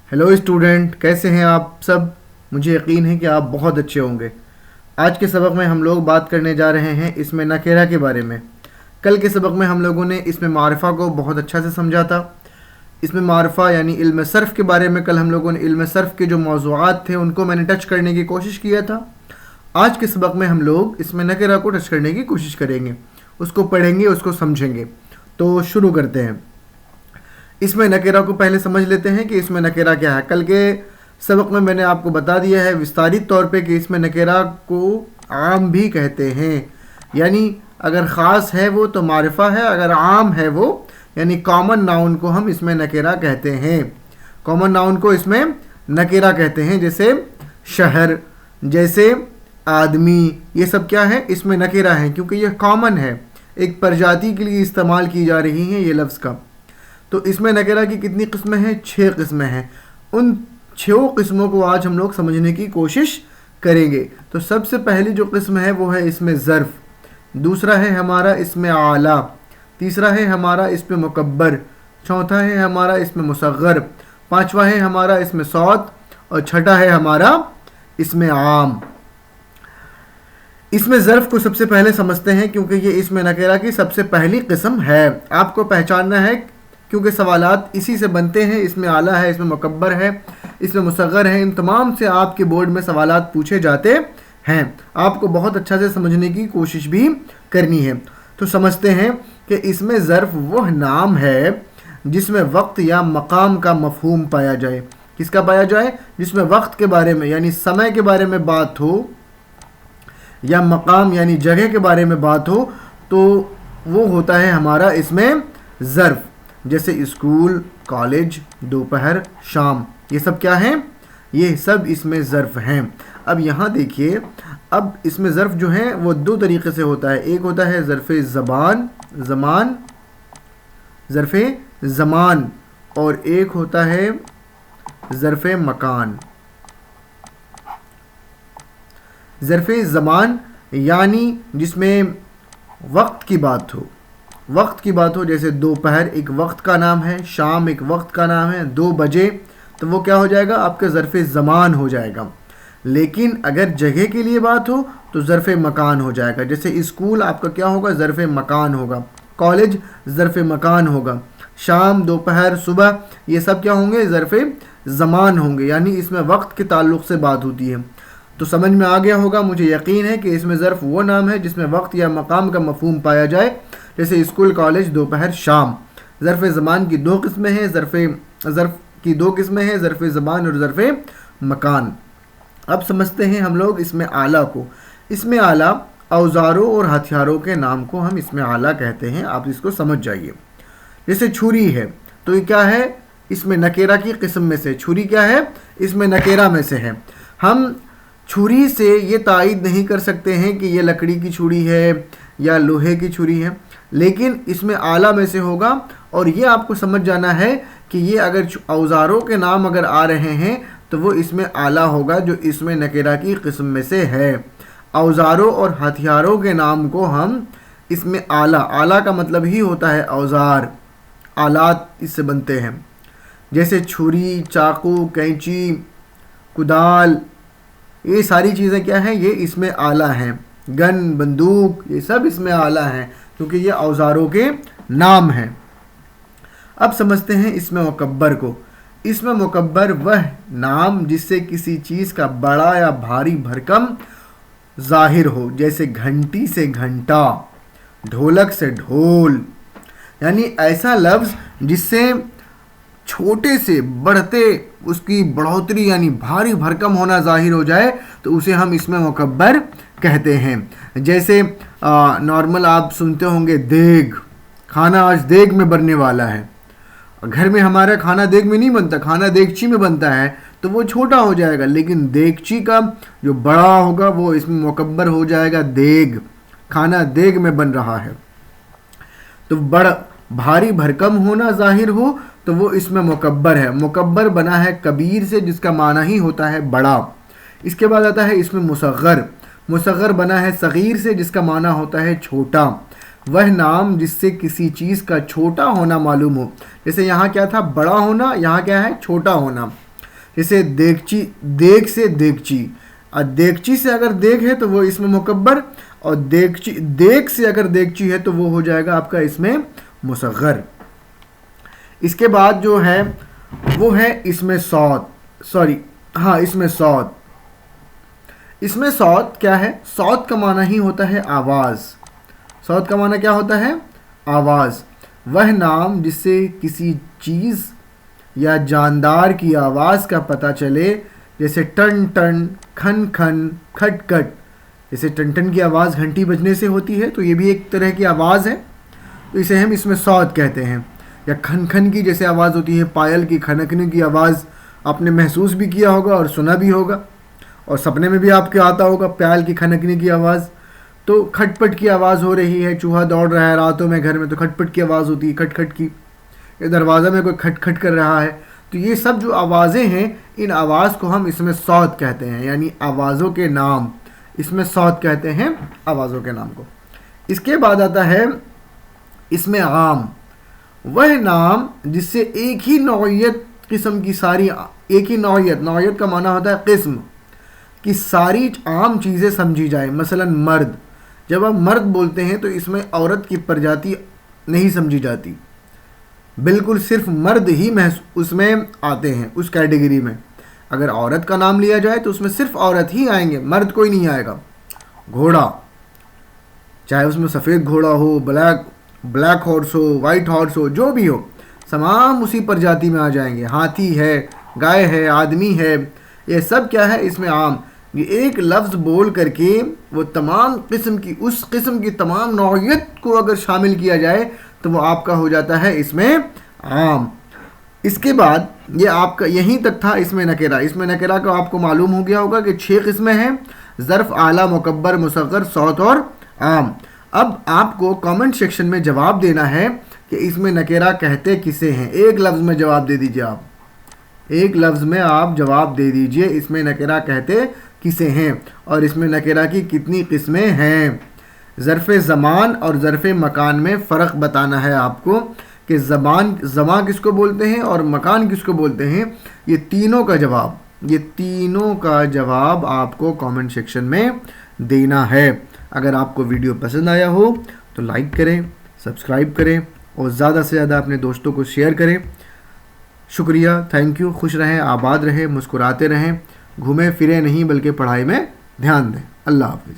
Hello student, कैसे हैं आप सब। मुझे यकीन है कि आप बहुत अच्छे होंगे। आज के सबक में हम लोग बात करने जा रहे हैं इसमें नकेरा के बारे में। कल के सबक में हम लोगों ने इसमें मारिफा को बहुत अच्छा से समझा था। इसमें मारिफा यानी इल्म सर्फ़ के बारे में कल हम लोगों ने इल्म सर्फ़ के जो मौज़ूआत थे उनको मैंने टच करने की कोशिश किया था। आज के सबक में हम लोग इसमें नकेरा को टच करने की कोशिश करेंगे, उसको पढ़ेंगे, उसको समझेंगे। तो शुरू करते हैं। इसमें नकेरा को पहले समझ लेते हैं कि इसमें नकेरा क्या है। कल के सबक में मैंने आपको बता दिया है विस्तारित तौर पे कि इसमें नकेरा को आम भी कहते हैं, यानी अगर ख़ास है वो तो मारिफा है, अगर आम है वो यानी कॉमन नाउन को हम इसमें नकेरा कहते हैं। कॉमन नाउन को इसमें नकेरा कहते हैं, जैसे शहर, जैसे आदमी, ये सब क्या है इसमें नकेरा है क्योंकि ये कॉमन है, एक प्रजाति के लिए इस्तेमाल की जा रही हैं ये लफ्ज़ का। तो इसमें नकेरा की कितनी किस्में हैं? 6 किस्में हैं। उन 6 किस्मों को आज हम लोग समझने की कोशिश करेंगे। तो सबसे पहली जो किस्म है वो है इसमें ज़र्फ़, दूसरा है हमारा इसमें आला, तीसरा है हमारा इसमें मुकब्बर, चौथा है हमारा इसमें मुसग़्ग़र, पांचवा है हमारा इसमें सौत और छठा है हमारा इसमें आम। इसमें ज़र्फ़ को सबसे पहले समझते हैं क्योंकि ये इसमें नकेरा की सबसे पहली किस्म है। आपको पहचानना है क्योंकि सवालात इसी से बनते हैं। इसमें आला है, इसमें मुकब्बर है, इसमें मुसग़्ग़र है, इन तमाम से आपके बोर्ड में सवालात पूछे जाते हैं। आपको बहुत अच्छा से समझने की कोशिश भी करनी है। तो समझते हैं कि इसमें ज़र्फ़ वह नाम है जिसमें वक्त या मकाम का मफ़हूम पाया जाए। किसका पाया जाए? जिसमें वक्त के बारे में यानी समय के बारे में बात हो या मकाम यानी जगह के बारे में बात हो, तो वो होता है हमारा इसमें ज़र्फ़। जैसे स्कूल, कॉलेज, दोपहर, शाम, ये सब क्या हैं? ये सब इसमें ज़र्फ़ हैं। अब यहाँ देखिए, अब इसमें ज़र्फ़ जो है वो 2 तरीक़े से होता है। एक होता है ज़र्फ़ ज़मान और एक होता है ज़र्फ़ मकान। ज़र्फ़ ज़मान यानी जिसमें वक्त की बात हो, जैसे दोपहर एक वक्त का नाम है, शाम एक वक्त का नाम है, 2 बजे, तो वो क्या हो जाएगा? आपका ज़र्फ़ ज़मान हो जाएगा। लेकिन अगर जगह के लिए बात हो तो ज़र्फ़ मकान हो जाएगा। जैसे स्कूल आपका क्या होगा? ज़र्फ़ मकान होगा, कॉलेज ज़र्फ़ मकान होगा, शाम, दोपहर, सुबह, ये सब क्या होंगे? ज़र्फ़ ज़मान होंगे, यानी इसमें वक्त के ताल्लुक़ से बात होती है। तो समझ में आ गया होगा, मुझे यकीन है कि इसमें ज़र्फ़ वो नाम है जिसमें वक्त या मकाम का मफ़हूम पाया जाए, जैसे स्कूल, कॉलेज, दोपहर, शाम। ज़र्फ़ ज़मान की 2 किस्में हैं, ज़र्फ़ ज़मान और ज़र्फ़ मकान। अब समझते हैं हम लोग इसमें आला को। इसमें आला औज़ारों और हथियारों के नाम को हम इसमें आला कहते हैं। आप इसको समझ जाइए। जैसे छुरी है तो ये क्या है? इसमें नकेरा की किस्म में से। छुरी क्या है? इसमें नकेरा में से है। हम छुरी से ये तायद नहीं कर सकते हैं कि ये लकड़ी की छुरी है या लोहे की छुरी है, लेकिन इसमें आला में से होगा। और ये आपको समझ जाना है कि ये अगर औज़ारों के नाम अगर आ रहे हैं तो वो इसमें आला होगा जो इसमें नकेरा की किस्म में से है। औज़ारों और हथियारों के नाम को हम इसमें आला का मतलब ही होता है औज़ार, आलात इससे बनते हैं। जैसे छुरी, चाकू, कैंची, कुदाल, ये सारी चीज़ें क्या हैं? ये इसमें आला हैं। गन, बंदूक, ये सब इसमें आला हैं क्योंकि ये औज़ारों के नाम हैं। अब समझते हैं इसमें मुकब्बर को। इसमें मुकब्बर वह नाम जिससे किसी चीज़ का बड़ा या भारी भरकम ज़ाहिर हो, जैसे घंटी से घंटा, ढोलक से ढोल, यानी ऐसा लफ्ज़ जिससे छोटे से बढ़ते उसकी बढ़ोतरी यानी भारी भरकम होना ज़ाहिर हो जाए, तो उसे हम इसमें मुकब्बर कहते हैं। जैसे नॉर्मल आप सुनते होंगे देग, खाना आज देग में बनने वाला है। घर में हमारा खाना देग में नहीं बनता, खाना देगची में बनता है, तो वो छोटा हो जाएगा, लेकिन देगची का जो बड़ा होगा वो इसमें मुकब्बर हो जाएगा। देग, खाना देग में बन रहा है, तो बड़ा भारी भरकम होना ज़ाहिर हो तो वो इसमें मुकब्बर है। मुकब्बर बना है कबीर से जिसका माना ही होता है बड़ा। इसके बाद आता है इसमें मुसग़्ग़र। मुसग़्ग़र बना है सग़ीर से जिसका माना होता है छोटा। वह नाम जिससे किसी चीज़ का छोटा होना मालूम हो। जैसे यहाँ क्या था? बड़ा होना, यहाँ क्या है? छोटा होना। जैसे देगची, देग से देगची, और देगची से अगर देग है तो वो इसमें मुकब्बर, और देगची, देग से अगर देगची है तो वो हो जाएगा आपका इसमें मुसग़्ग़र। इसके बाद जो है वो है इसमें सौत, सॉरी हाँ इसमें सौत। इसमें सौत क्या है? सौत का माना ही होता है आवाज़। सौत का माना क्या होता है? आवाज़। वह नाम जिससे किसी चीज़ या जानदार की आवाज़ का पता चले, जैसे टन टन, खन खन, खट खट। जैसे टन टन की आवाज़ घंटी बजने से होती है, तो ये भी एक तरह की आवाज़ है, तो इसे हम इसमें सौत कहते हैं। या खन खन की जैसे आवाज़ होती है, पायल की खनकने की आवाज़ आपने महसूस भी किया होगा और सुना भी होगा, और सपने में भी आपके आता होगा पायल की खनकने की आवाज़। तो खटपट की आवाज़ हो रही है, चूहा दौड़ रहा है रातों में घर में, तो खटपट की आवाज़ होती है, खटखट की। ये दरवाज़ा में कोई खटखट कर रहा है। तो ये सब जो आवाज़ें हैं, इन आवाज़ को हम इसमें सौत कहते हैं, यानी आवाज़ों के नाम, इसमें सौत कहते हैं आवाज़ों के नाम को। इसके बाद आता है इसमें आम। वह नाम जिससे एक ही नौइयत किस्म की सारी, एक ही नौइयत, नौइयत का माना होता है किस्म की सारी आम चीज़ें समझी जाए। मसलन मर्द, जब आप मर्द बोलते हैं तो इसमें औरत की प्रजाति नहीं समझी जाती, बिल्कुल सिर्फ मर्द ही उसमें आते हैं, उस कैटेगरी में। अगर औरत का नाम लिया जाए तो उसमें सिर्फ औरत ही आएंगे, मर्द कोई नहीं आएगा। घोड़ा, चाहे उसमें सफ़ेद घोड़ा हो, ब्लैक हॉर्स हो, वाइट हॉर्स हो, जो भी हो, तमाम उसी प्रजाति में आ जाएंगे। हाथी है, गाय है, आदमी है, ये सब क्या है इसमें आम। ये एक लफ्ज़ बोल करके वो तमाम किस्म की, उस किस्म की तमाम नौइयत को अगर शामिल किया जाए तो वो आपका हो जाता है इसमें आम। इसके बाद ये आपका यहीं तक था इसमें नकेरा। इसमें नकेरा का आपको मालूम हो गया होगा कि 6 किस्में हैं, ज़र्फ़, आला, मुकब्बर, मुसग़्ग़र, सौत और आम। अब आपको कमेंट सेक्शन में जवाब देना है कि इसमें नकेरा कहते किसे हैं। एक लफ्ज़ में जवाब दे दीजिए आप, एक लफ्ज़ में आप जवाब दे दीजिए इसमें नकेरा कहते किसे हैं और इसमें नकेरा की कितनी किस्में हैं। ज़र्फ़ ज़मान और ज़र्फ़ मकान में फ़र्क बताना है आपको कि ज़मा किसको बोलते हैं और मकान किसको बोलते हैं। ये तीनों का जवाब आपको कमेंट सेक्शन में देना है। अगर आपको वीडियो पसंद आया हो तो लाइक करें, सब्सक्राइब करें और ज़्यादा से ज़्यादा अपने दोस्तों को शेयर करें। शुक्रिया, थैंक यू। खुश रहें, आबाद रहें, मुस्कुराते रहें, घूमें फिरें नहीं बल्कि पढ़ाई में ध्यान दें। अल्लाह हाफ़िज़।